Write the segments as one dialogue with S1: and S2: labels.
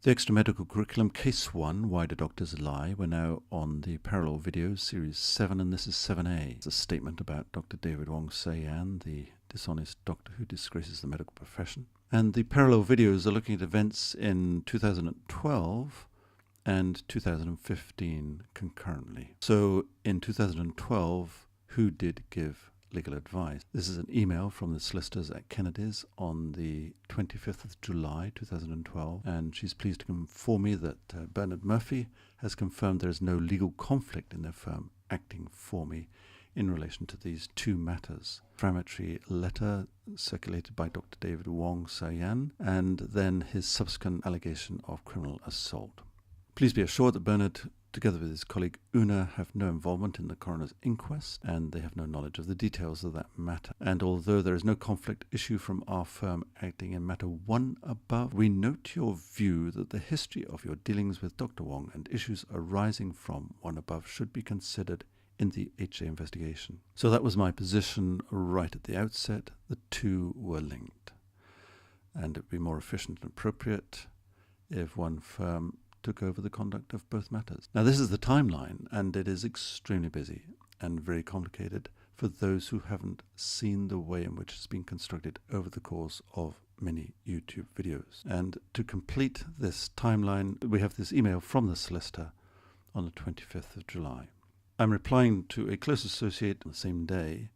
S1: The Extra Medical Curriculum, Case 1, Why Do Doctors Lie? We're now on the parallel videos, Series 7, and this is 7A. It's a statement about Dr. David Wong Sau-yan, the dishonest doctor who disgraces the medical profession. And the parallel videos are looking at events in 2012 and 2015 concurrently. So in 2012, who did give legal advice? This is an email from the solicitors at Kennedy's on the 25th of July 2012, and she's pleased to inform me that Bernard Murphy has confirmed there is no legal conflict in their firm acting for me in relation to these two matters. Inflammatory letter circulated by Dr. David Wong Sau-yan, and then his subsequent allegation of criminal assault. Please be assured that Bernard, together with his colleague Una, have no involvement in the coroner's inquest, and they have no knowledge of the details of that matter. And although there is no conflict issue from our firm acting in matter 1 above, we note your view that the history of your dealings with Dr. Wong and issues arising from 1 above should be considered in the HA investigation. So that was my position right at the outset. The two were linked, and it would be more efficient and appropriate if one firm took over the conduct of both matters. Now, this is the timeline, and it is extremely busy and very complicated for those who haven't seen the way in which it's been constructed over the course of many YouTube videos. And to complete this timeline, we have this email from the solicitor on the 25th of July. I'm replying to a close associate on the same day,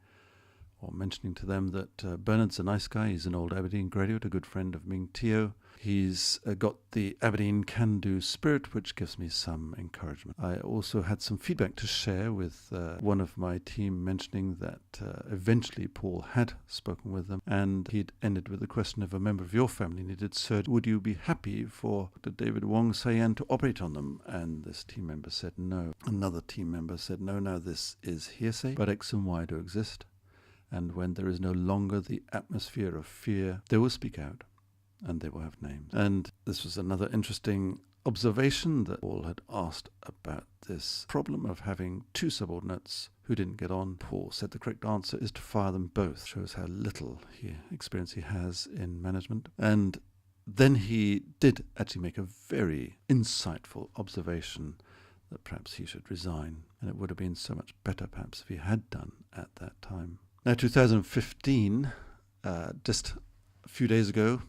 S1: or mentioning to them that Bernard's a nice guy. He's an old Aberdeen graduate, a good friend of Ming Teo. He's got the Aberdeen can-do spirit, which gives me some encouragement. I also had some feedback to share with one of my team, mentioning that eventually Paul had spoken with them, and he'd ended with the question: if a member of your family needed surgery, would you be happy for Dr. David Wong Sau-yan to operate on them? And this team member said no. Another team member said, no, now this is hearsay, but X and Y do exist. And when there is no longer the atmosphere of fear, they will speak out, and they will have names. And this was another interesting observation that Paul had asked about this problem of having two subordinates who didn't get on. Paul said the correct answer is to fire them both. Shows how little experience he has in management. And then he did actually make a very insightful observation that perhaps he should resign, and it would have been so much better perhaps if he had done at that time. Now, 2015, just a few days ago,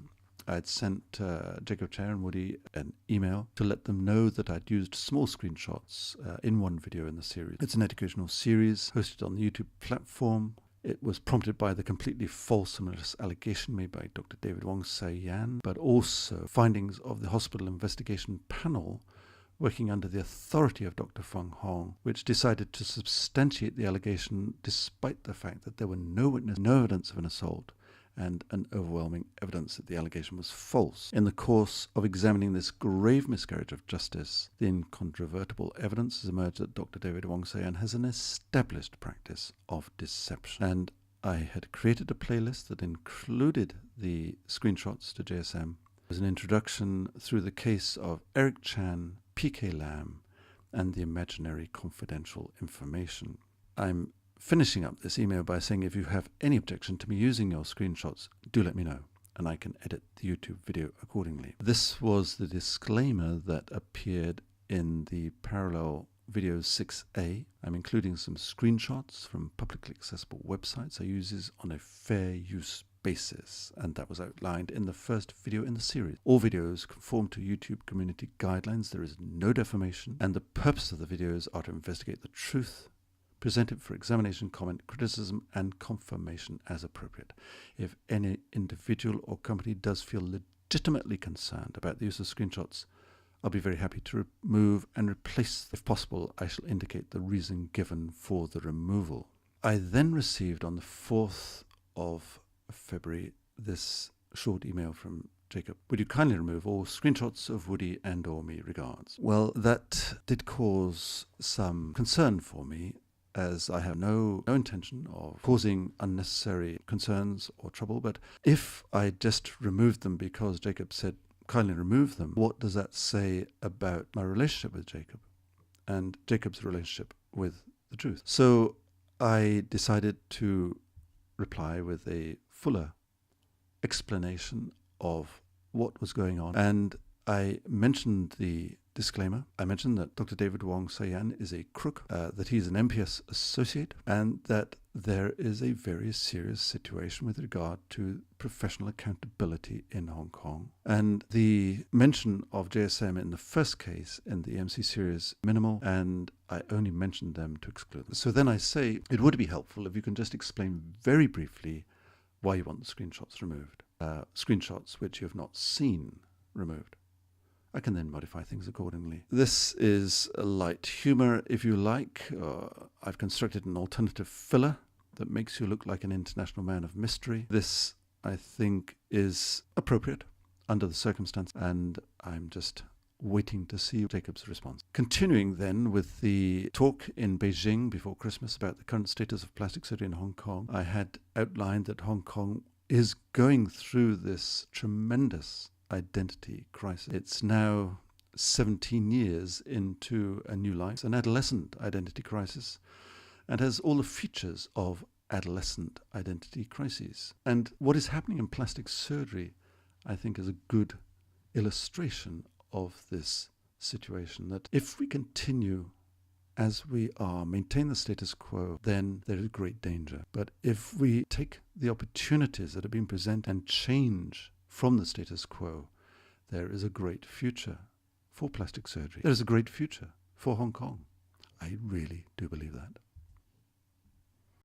S1: I'd sent Jacob Tse and Woody an email to let them know that I'd used small screenshots in one video in the series. It's an educational series hosted on the YouTube platform. It was prompted by the completely false and malicious allegation made by Dr. David Wong Sau-yan, but also findings of the hospital investigation panel working under the authority of Dr. Feng Hong, which decided to substantiate the allegation despite the fact that there were no witness, no evidence of an assault, and an overwhelming evidence that the allegation was false. In the course of examining this grave miscarriage of justice, the incontrovertible evidence has emerged that Dr. David Wong Sau-yan has an established practice of deception. And I had created a playlist that included the screenshots to JSM as an introduction through the case of Eric Chan, PK Lam, and the imaginary confidential information. I'm finishing up this email by saying if you have any objection to me using your screenshots, do let me know, and I can edit the YouTube video accordingly. This was the disclaimer that appeared in the parallel video 6A. I'm including some screenshots from publicly accessible websites I use this on a fair use basis, and that was outlined in the first video in the series. All videos conform to YouTube community guidelines. There is no defamation, and the purpose of the videos are to investigate the truth, present it for examination, comment, criticism, and confirmation as appropriate. If any individual or company does feel legitimately concerned about the use of screenshots, I'll be very happy to remove and replace. If possible, I shall indicate the reason given for the removal. I then received on the 4th of February this short email from Jacob: would you kindly remove all screenshots of Woody and or me, regards? Well, that did cause some concern for me, as I have no intention of causing unnecessary concerns or trouble. But if I just removed them because Jacob said kindly remove them, what does that say about my relationship with Jacob and Jacob's relationship with the truth? So I decided to reply with a fuller explanation of what was going on, and I mentioned the disclaimer. I mentioned that Dr. David Wong Sau-yan is a crook, that he's an MPS associate, and that there is a very serious situation with regard to professional accountability in Hong Kong. And the mention of JSM in the first case in the EMC series minimal, and I only mentioned them to exclude them. So then I say it would be helpful if you can just explain very briefly why you want the screenshots removed. Screenshots which you have not seen removed. I can then modify things accordingly. This is a light humor, if you like. I've constructed an alternative filler that makes you look like an international man of mystery. This, I think, is appropriate under the circumstance, and I'm just waiting to see Jacob's response. Continuing then with the talk in Beijing before Christmas about the current status of plastic surgery in Hong Kong, I had outlined that Hong Kong is going through this tremendous identity crisis. It's now 17 years into a new life, an adolescent identity crisis, and has all the features of adolescent identity crises. And what is happening in plastic surgery, I think, is a good illustration of this situation, that if we continue as we are, maintain the status quo, then there is great danger. But if we take the opportunities that have been presented and change from the status quo, there is a great future for plastic surgery. There is a great future for Hong Kong. I really do believe that.